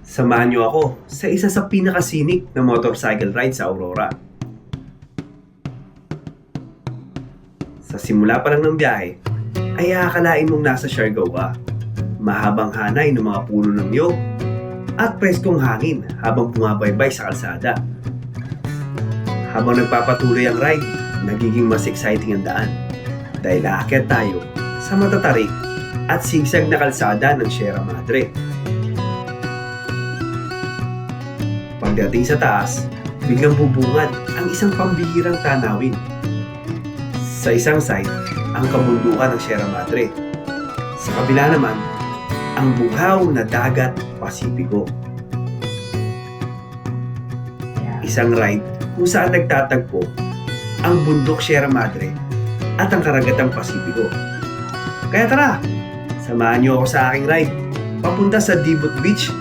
Samahan niyo ako sa isa sa pinakasinik na motorcycle ride sa Aurora. Sa simula pa lang ng biyahe, ay aakalain mong nasa Siargao ka. Mahabang hanay ng mga puno ng niyog at preskong hangin habang bumabaybay sa kalsada. Habang nagpapatuloy ang ride, nagiging mas exciting ang daan dahil aakyat tayo sa matatarik at sigsag na kalsada ng Sierra Madre. Pagdating sa taas, biglang bubungad ang isang pambihirang tanawin. Sa isang side, ang kabundukan ng Sierra Madre. Sa kabila naman, ang buhaw na dagat Pasipiko. Isang ride kung saan nagtatagpo ang bundok Sierra Madre at ang karagatang Pasipiko. Kaya tara, samahan niyo ako sa aking ride papunta sa Dibut Beach,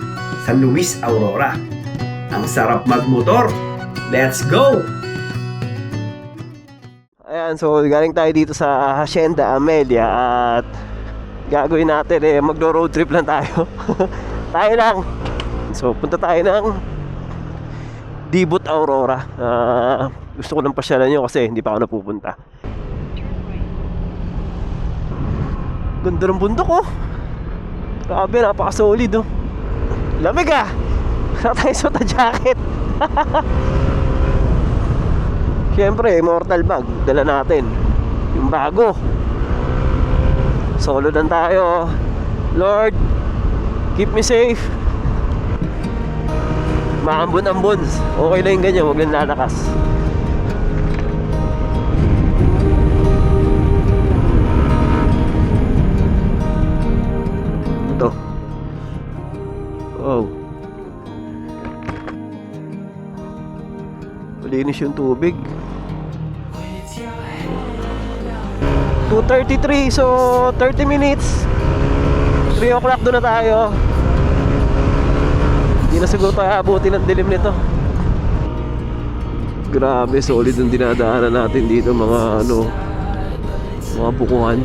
San Luis, Aurora. Ang sarap magmotor! Let's go! Ayan, so galing tayo dito sa Hacienda Amelia at gagawin natin magro-road trip lang tayo. Tayo lang. So punta tayo ng Dibut, Aurora. Gusto ko lang pasyalan nyo kasi hindi pa ako napupunta. Ganda ng bundok oh. Grabe, napaka-solid oh. Lamig ah. Wala tayong suot na jacket. Siyempre, mortal bag dala natin. Yung bago. Solo lang tayo. Lord, keep me safe. Maambon-ambon. Okay lang yung ganyan, huwag lang lalakas. Ito. Oh. Malinis yung tubig. 2:33, so 30 minutes. 3 o'clock doon na tayo. Hindi na siguro tayo abutin ng dilim nito. Grabe, solid ang dinadaanan natin dito, mga mga bukuhan.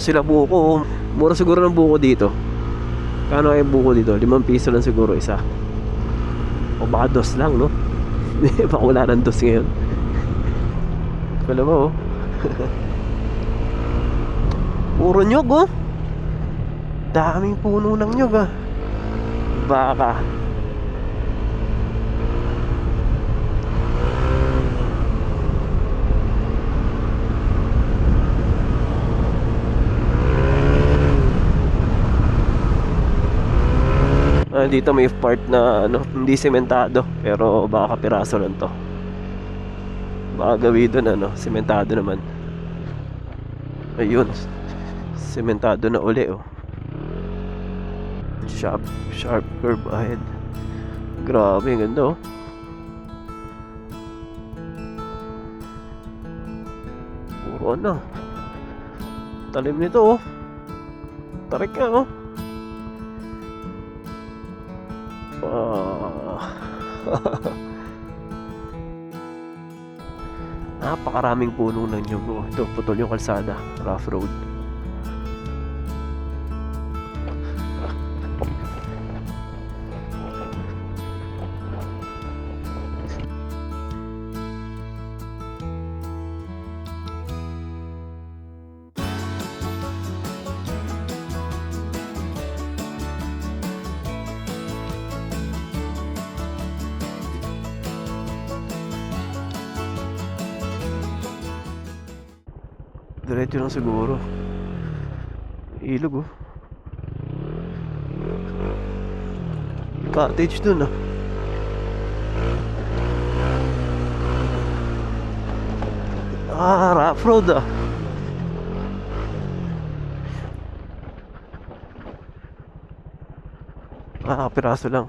Sila buko, mura siguro ng buko dito. Kano ay buko dito? 5 piso lang siguro isa. O baka 2 lang, no? Baka wala ng 2 ngayon. Kala mo, oh. Puro nyog, oh. Daming puno ng nyog, ah. Baka. Dito may part na hindi sementado, pero baka kapiraso lang to. Baka gawin doon sementado naman. Ayun, sementado na uli oh. Sharp curve ahead. Grabe, ang ganda oh. Puro talim nito oh. Tarik nga oh. Napakaraming puno ng nyug oh. Ito, putol yung kalsada, rough road. Diretso lang siguro. Ilog oh. Cottage dun ah. Rough road ah. Piraso lang.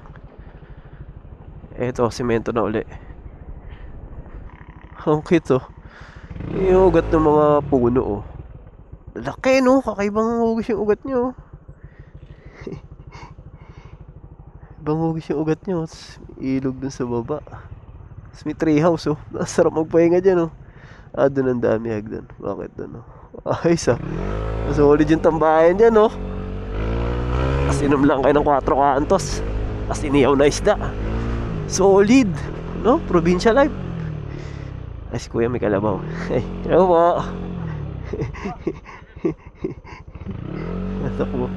Eto, simento na uli. Ang cute oh. Yung ugat ng mga puno oh. Laki no, kakaibang hugis yung ugat nyo. Ibang hugis yung ugat nyo. Tapos ilog dun sa baba. Tapos may tree house oh. Nasarap magpahinga dyan oh. Doon ang dami hagdan. Bakit doon oh? Ayos ah. Solid yung tambayan dyan oh. Tapos inom lang kayo ng 4 kantos. Tapos iniyaw na isda. Solid no? Provincial life. Ay si kuya may kalabaw. Ay, hello po. Nasa po.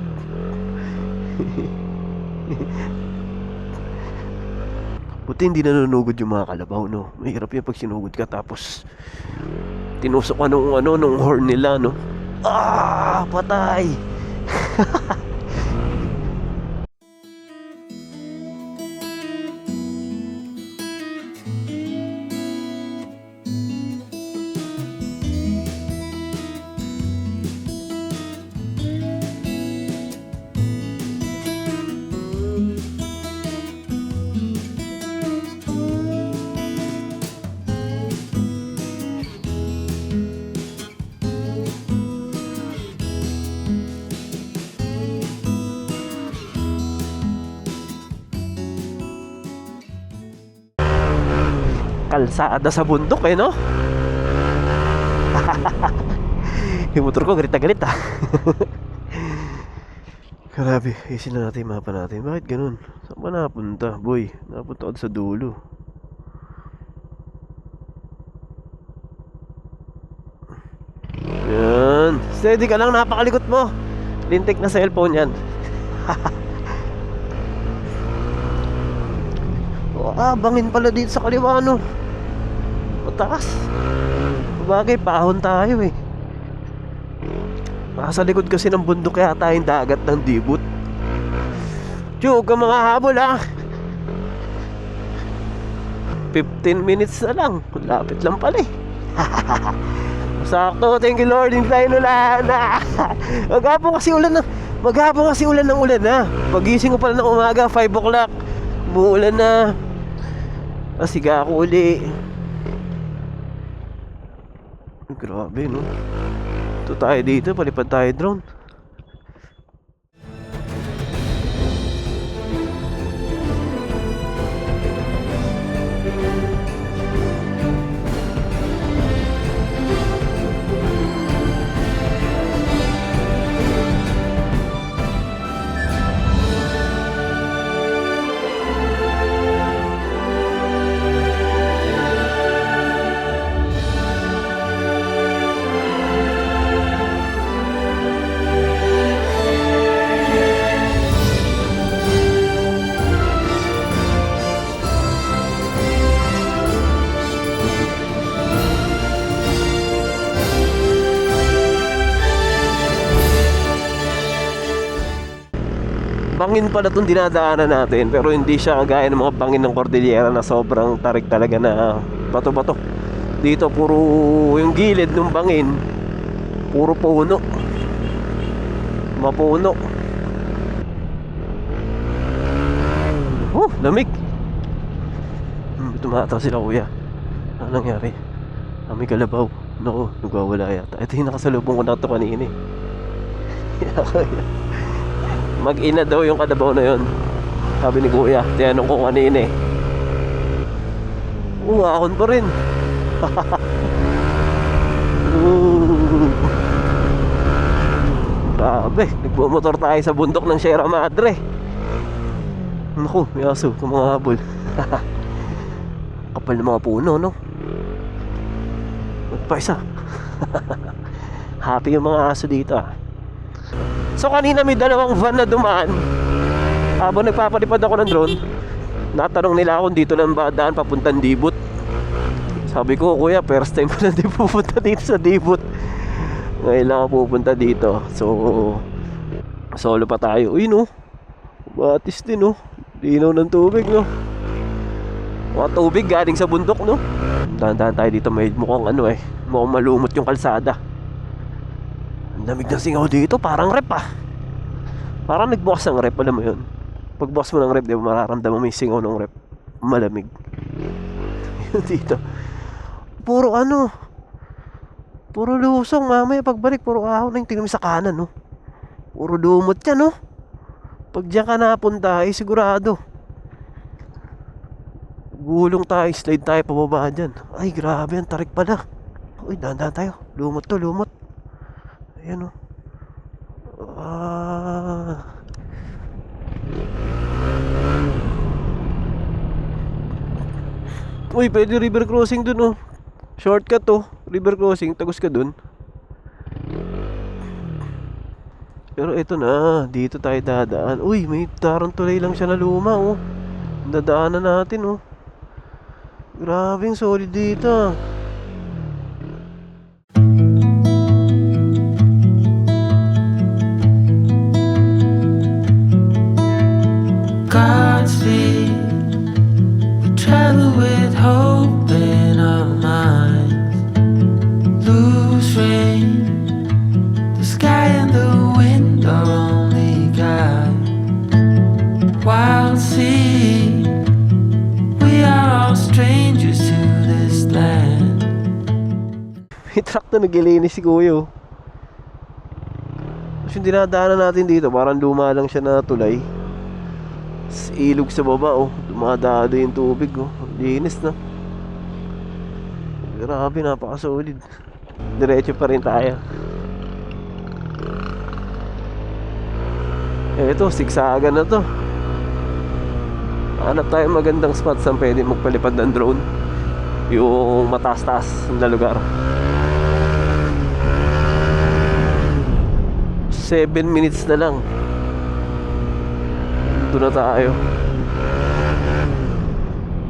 Buti hindi nanunugod yung mga kalabaw no. Mahirap yan pag sinugod ka tapos tinusok ka nung horn nila no. Patay. Kalsada sa bundok eh no. Yung motor ko galit na galit ah. Grabe, isin na natin yung mapa natin. Bakit ganun? Saan ba napunta? Boy, napunta ako sa dulo. Yan. Steady ka lang, napakalikot mo. Lintik na cellphone yan. Bangin pala dito sa kaliwa no. Mataas. Bagay, pahon tayo eh. Nasa likod kasi ng bundok yata yung dagat ng Dibut. Tiyog ka mga habol ah. 15 minutes na lang. Lapit lang pala eh. Sakto, thank you Lord. Hindi tayo nulan. Maghapon kasi ulan ng ulan na. Pagising ko pala ng umaga 5 o'clock umuulan na. Asiga ako uli. Grabe no. Ito tayo dito, palipad tayo drone. Bangin pala itong dinadaanan natin, pero hindi siya kagaya ng mga bangin ng Cordillera na sobrang tarik talaga na bato-bato. Dito puro yung gilid ng bangin, puro puno, mapuno. Lamig. Tumataw sila kuya. Ano nangyari? May kalabaw. Naku, nagwawala yata. Ito yung nakasalubong ko na ito kanina eh. Mag-ina daw yung kadabaw na yun, sabi ni kuya. Tinanong ko kanina eh. Akon pa rin. Grabe, nagbumotor tayo sa bundok ng Sierra Madre. Naku, may aso, mga habol. Kapal ng mga puno no. At pa isa. Happy yung mga aso dito ah. So kanina may dalawang van na dumaan. Habang nagpapalipad ako ng drone, natanong nila ako dito lang ba daan papuntang Dibut. Sabi ko, kuya, first time ko na din pupunta dito sa Dibut. Ngayon lang ako pupunta dito. So solo pa tayo. Uy no, batis din no. Linaw ng tubig no. Mga tubig galing sa bundok no. Dahan-dahan tayo dito, may mukhang ano eh, mukhang malumot yung kalsada. Lamig ng singaw dito, parang rep ah. Parang nagbukas ng rep, alam mo yun. Pagbukas mo ng rep, di ba mararamdaman mo yung singaw ng rep. malamig. Dito puro puro lusong. Mamaya pagbalik puro ahon na yung tingnan mo sa kanan, no? Puro lumot yan, no? Pag diyan ka napunta ay sigurado gulong tayo, slide tayo pababa dyan. Ay grabe, ang tarik pala. Uy, dahan-dahan tayo. Lumot to, lumot. Ayan, no? Uy, pwede river crossing dun, oh. Shortcut to, river crossing, tagos ka dun. Pero ito na, dito tayo dadaan. Uy, may tarantulay lang siya na luma, oh. Dadaanan natin, oh. Grabe, ang solid dito, ah. Godspeed, we travel with hope in our minds. Lose rain, the sky and the wind are only guide. Wild sea, we are all strangers to this land. May truck na naglilinis si Kuya, oh. Tapos yung dinadaanan natin dito, parang luma lang siya na tulay. Ilog sa baba, oh. Dumadado yung tubig, oh. Linis na. Grabe, napakasolid. Diretso pa rin tayo. Eto, sigsagan na to. Hanap tayo magandang spot saan pwede magpalipad ng drone. Yung mataas-taas na lugar. 7 minutes na lang. Doon na tayo.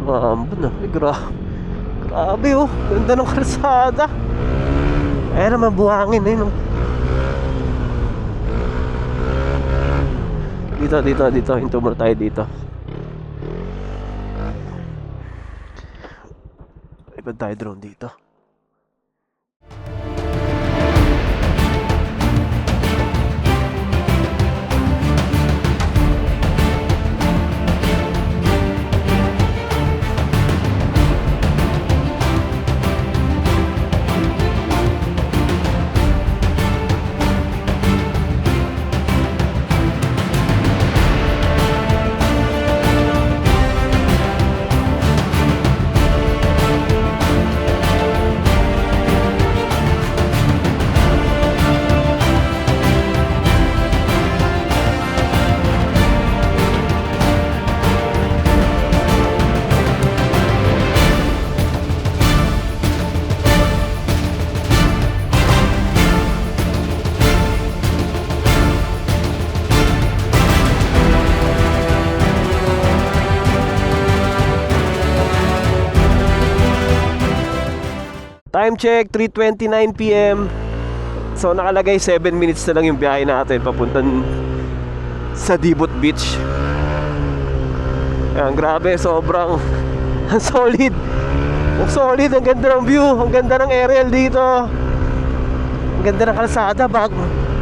Maambon na. Grabe, oh. Ganda ng kalsada. Ayan naman, buhangin, eh, no? Dito. Hinto muna tayo dito. Ipad tayo drone dito. Time check, 3:29 PM. So nakalagay 7 minutes na lang yung biyahe natin papuntan sa Dibot Beach. Ayan, grabe, sobrang solid. Ang solid, ang ganda ng view, ang ganda ng aerial dito. Ang ganda ng kalsada,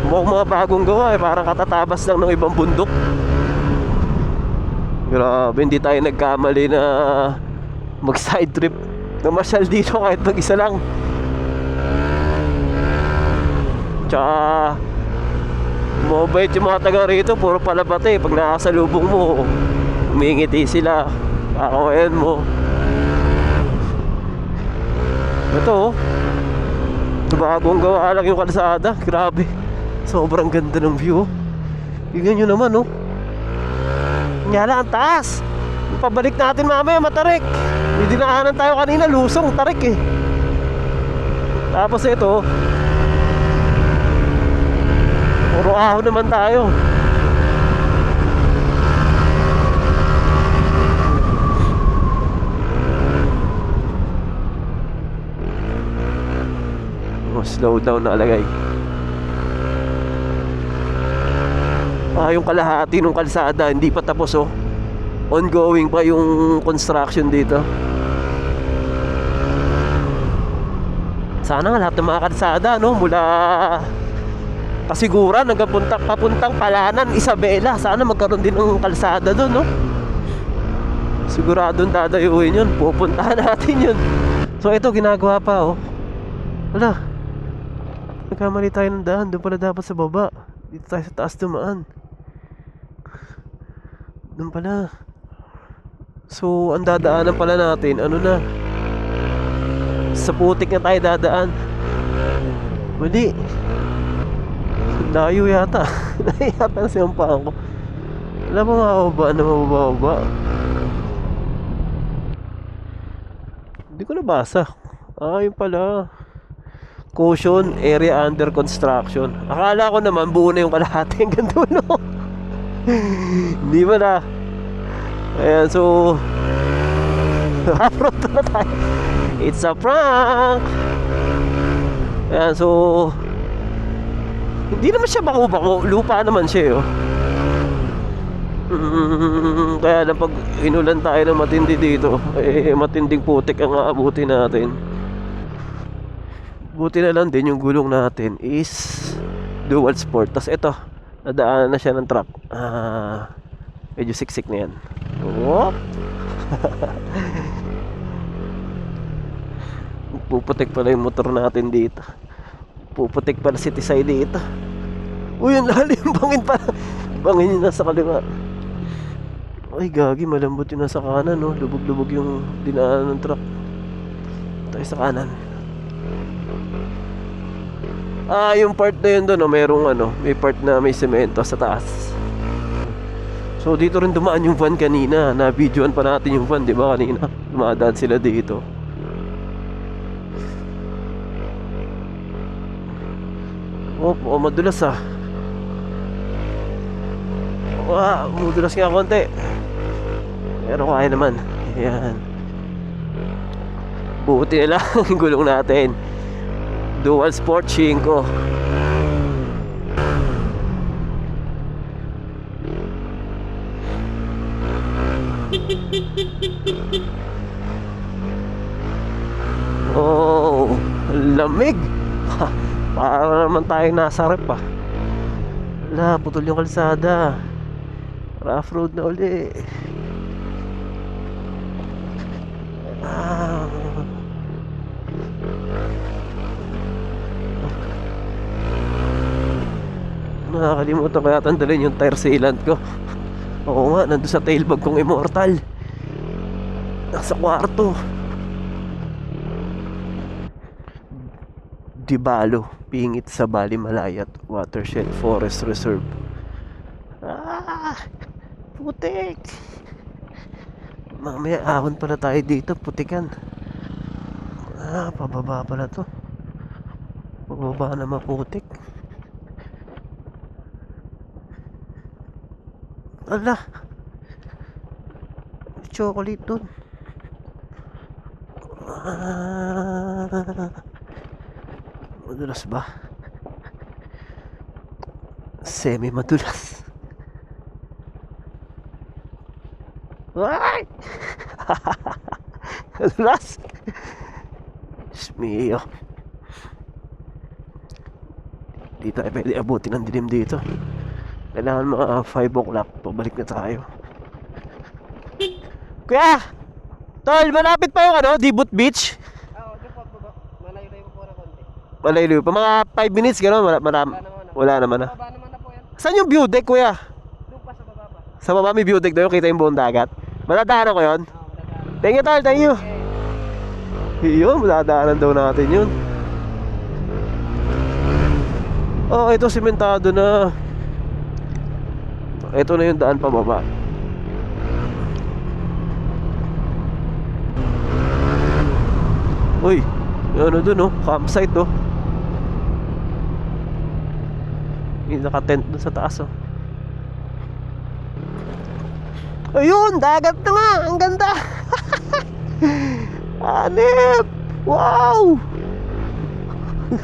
mukhang mga bagong gawa, parang katatabas lang ng ibang bundok. Grabe, hindi tayo nagkamali na mag side trip. Namasyal dito kahit mag-isa lang. Tsaka mabait yung mga taga rito, puro palabate. Pag nakasalubong mo, umingiti sila, kakawayan mo. Ito, bagong gawa lang yung kalsada. Grabe, sobrang ganda ng view. Tingnan nyo naman, oh. Nyala, ang taas. Pabalik natin mamaya, matarik. May dinaanan tayo kanina, lusong, tarik, eh. Tapos ito, puro ahon naman tayo. Slow down na alagay. Yung kalahati ng kalsada hindi pa tapos, oh. Ongoing pa yung construction dito. Sana nga lahat ng mga kalsada, no, mula Kasiguran hanggang papuntang Palanan, Isabela, sana magkaroon din ng kalsada doon, no? Siguradong dadayuin yun. Pupuntahan natin yun. So ito, ginagawa pa, oh. Wala. Nagkamali tayo ng daan. Doon pala dapat sa baba. Dito tayo sa taas dumaan. Doon pala. So, ang dadaanan pala natin, ano na? Sa putik na tayo dadaan. Mali. Layo yata. Layo yata na sinampahan ko. Wala ba mababa na mababa? Hindi ko nabasa. Yun pala. Caution, area under construction. Akala ko naman buo na yung kalahati hanggang dulo. Hindi ba na? Ayan, so off-road na tayo. It's a prank. Ayan, so hindi naman siya bako-bako. Lupa naman siya, oh. Kaya lang pag inulan tayo ng matindi dito, matinding putik ang aabuti natin. Buti na lang din yung gulong natin is dual sport. Tas ito, nadaanan na siya ng truck. Medyo siksik na yan. Whoop! Puputik pala yung motor natin dito. Puputik pala si Tisay dito. Uy, ang lalim. Bangin pala. Bangin yung nasa kaliwa. Ay, gagi. Malambot yung nasa kanan, no? Lubog-lubog yung dinaanan ng truck. Tayo sa kanan. Yung part na yun doon, no? Merong may part na may semento sa taas. So, dito rin dumaan yung van kanina. Na-videoan pa natin yung van, di ba? Kanina. Dumadaan sila dito. Madulas ah. Madulas nga konti. Pero kaya naman. Ayan. Buti na lang yung gulong natin. Dual Sport 5. Oh, lamig. Para naman tayong nasa rep ah. Wala, putol yung kalsada. Rough road na uli. Nakakalimutan ko yata dalhin yung tire sealant ko. Oo nga, nandun sa tailbag kong Immortal. Nasa kwarto. Dibalo, pingit sa Bali Malayat Watershed Forest Reserve. Putik. Mamaya ahon pala tayo dito, putikan. Pababa pala to. Pababa na maputik. Ala, chocolate dun. Madulas ba? Semi-madulas. Ay! Madulas! Diyos mio. Di tayo pwede abutin ng dilim dito. Kailangan mga 5 o'clock. Pabalik na tayo. Kuya! Tol, malapit pa yung Dibut Beach? Malayo pa. Mga 5 minutes gano'n. Wala naman na. Saan yung view deck, kuya? Doon pa sa baba pa. Sa baba may view deck doon. Kita yung buong dagat. Madadaanan ko yun? Thank you, tol. Thank you. Yun, madadaanan daw natin yun. Ito simentado na. Ito na yung daan pababa. Uy, yung dun campsite yung naka-tent dun sa taas Ayun, dagat na nga, ang ganda. Hanep. Wow.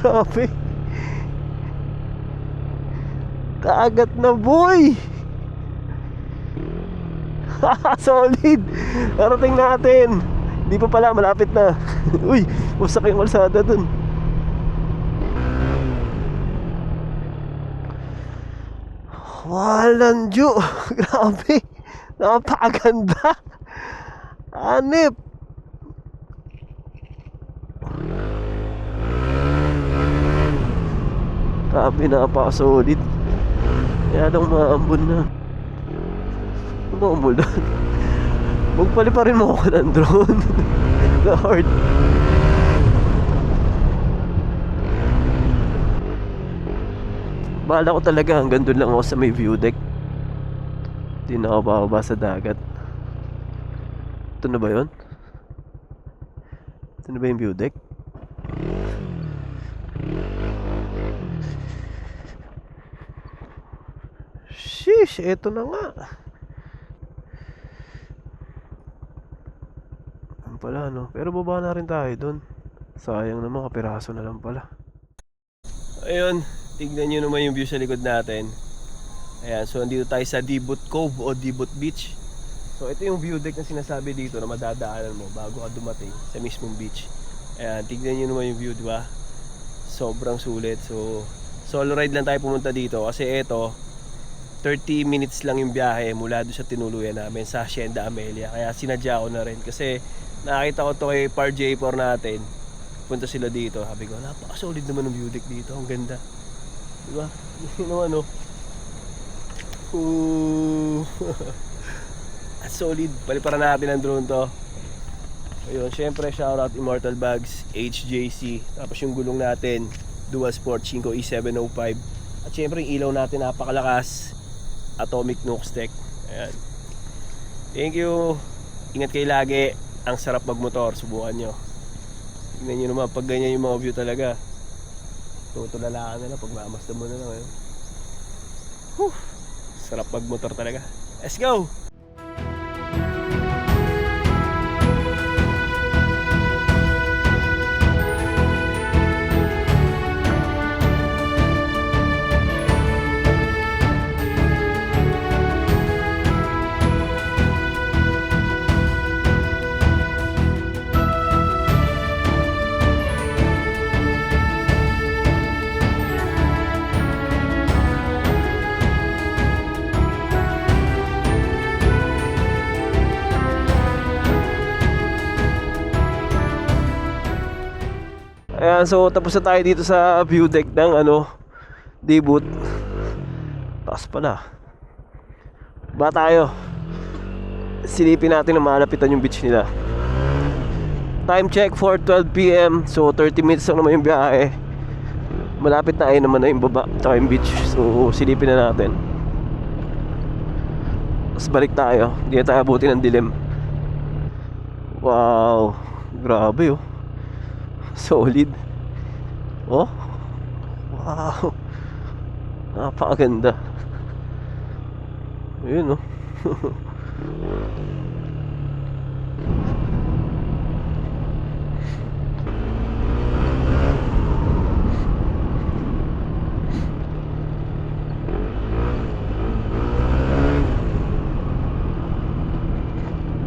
Grabe. Dagat na, boy. Solid. Parating natin. Hindi pa pala, malapit na. Uy, wasak yung kalsada dun. Walang Diyo. Grabe. Napakaganda. Hanip! Grabe, napaka-solid. Kaya daw maambon na. Maambon na. Magpali pa rin mo ako ng drone. Lord. Bahala ko talaga hanggang doon lang ako sa may view deck. Hindi na ako bababa sa dagat. Ito na ba yun? Ito na ba yung view deck? Sheesh, eto na nga. Ano pala, no? Pero baba na rin tayo dun. Sayang naman, kapiraso na lang pala. Ayun, tignan nyo naman yung view sa likod natin. Ayan, so nandito tayo sa Dibut Cove o Dibut Beach. So ito yung view deck na sinasabi dito na madadaanan mo bago ka dumating sa mismong beach. Ayan, tignan nyo naman yung view, di ba? Sobrang sulit. So solo ride lang tayo pumunta dito kasi ito 30 minutes lang yung biyahe mula doon sa tinuluyan namin sa Hacienda Amelia. Kaya sinadya ko na rin kasi nakita ko to kay Par J4 natin. Punta sila dito. Sabi ko, napaka-solid naman ng view deck dito. Ang ganda. Diba? Yun know, ano. At solid. Paliparan natin ang drone to. Ayun, syempre shoutout Immortal Bags, HJC. Tapos yung gulong natin, Dual Sport 5 E705. At syempre yung ilaw natin napakalakas, Atomic Nux Tech. Ayan. Thank you. Ingat kayo lagi. Ang sarap magmotor. Subukan nyo. Tingnan nyo naman pag ganyan yung mga view talaga. Tutulalaan na lang pag mamasdan mo na lang. Sarap magmotor talaga. Let's go! Ayan, so tapos na tayo dito sa view deck ng Dibut. Taas pala. Ba tayo? Silipin natin na malapitan yung beach nila. Time check 4:12 PM. So 30 minutes lang naman yung biyahe. Malapit na ay naman na yung baba tsaka yung beach. So silipin na natin. Tapos balik tayo. Hindi na tayo abutin ng dilim. Wow, grabe oh. Solid. Oh. Wow. Napakaganda. Ayun oh.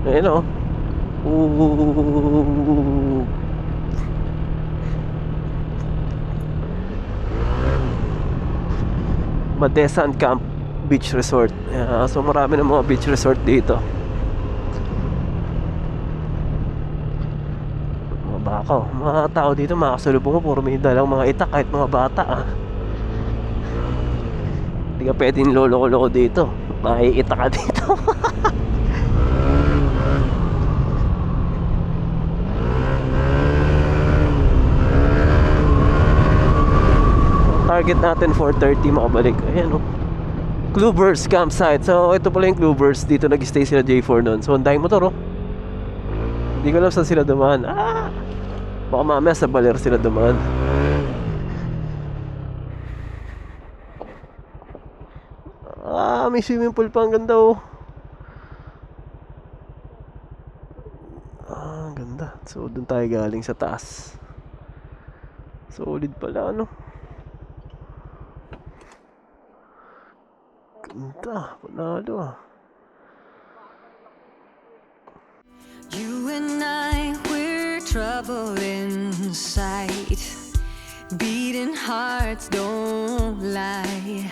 Ayun oh. Ooh. Madesan Camp Beach Resort. So marami ng mga beach resort dito. Mga baka, mga tao dito, mga kasalubong mo, puro may dalang mga itak, kahit mga bata Hindi ka pwedeng lolo-lolo dito. Maiitak ka dito. Target natin 4:30 makabalik. Ayan oh. Clouvers campsite. So ito pala yung Clouvers. Dito nag-stay sila J4 noon. So ang daming motor oh. Hindi ko alam saan sila dumaan. Baka mamaya sa Baler sila dumaan. May swimming pool pa. Ang ganda oh. Ang ganda. So doon tayo galing sa taas. Solid pala ano. Ganda, panalo You and I, we're trouble inside. Beating hearts don't lie.